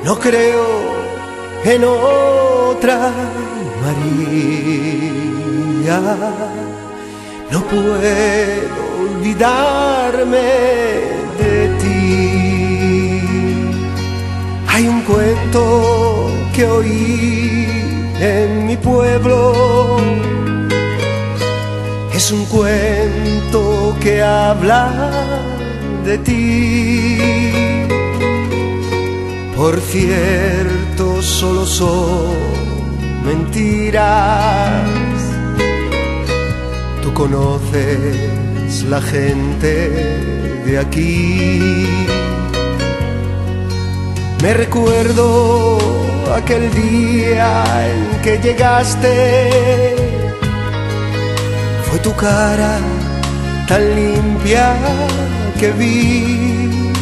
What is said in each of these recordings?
No creo en otra María, no puedo olvidarme de ti. Hay un cuento que oí en mi pueblo, es un cuento que habla de ti. Por cierto, solo son mentiras. Tú conoces la gente de aquí. Me recuerdo aquel día en que llegaste. Fue tu cara tan limpia que vi,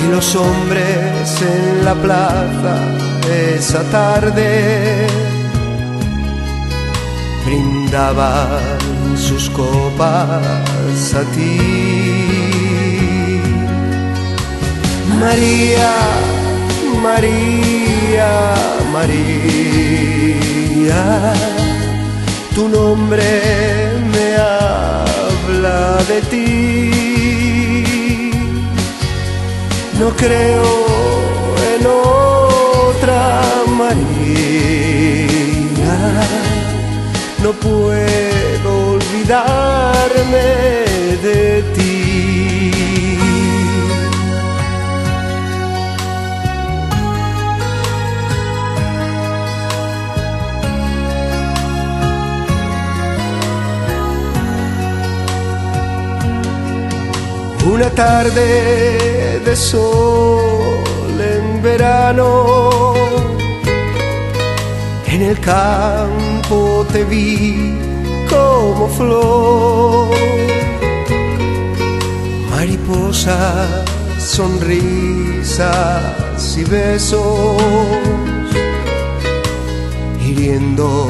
y los hombres en la plaza esa tarde brindaban sus copas a ti. María, María, María, tu nombre me habla de ti. No creo en otra María, no puedo olvidarme de ti. Una tarde de sol en verano, en el campo te vi como flor, mariposas, sonrisas y besos, hiriendo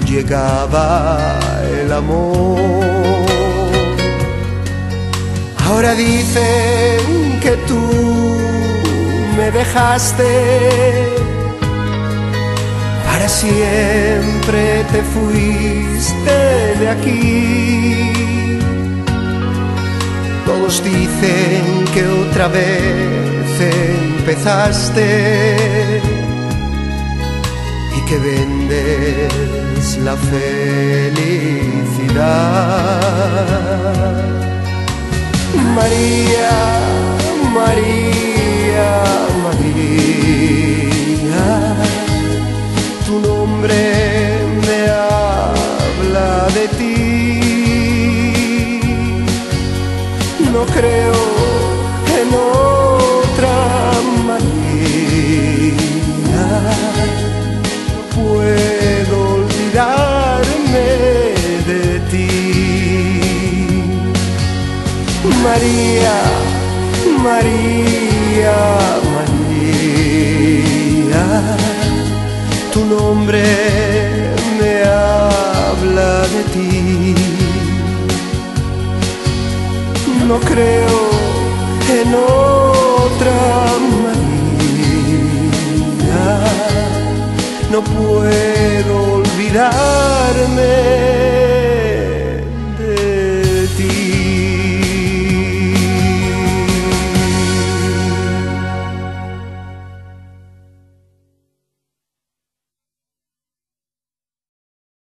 llegaba el amor. Ahora dicen que tú me dejaste, para siempre te fuiste de aquí. Todos dicen que otra vez empezaste y que vendes la felicidad. María, María, María, tu nombre me habla de ti. No creo en otra María, no puedo olvidarme de ti. María, María, María, tu nombre me habla de ti. No creo en otra María, no puedo olvidarme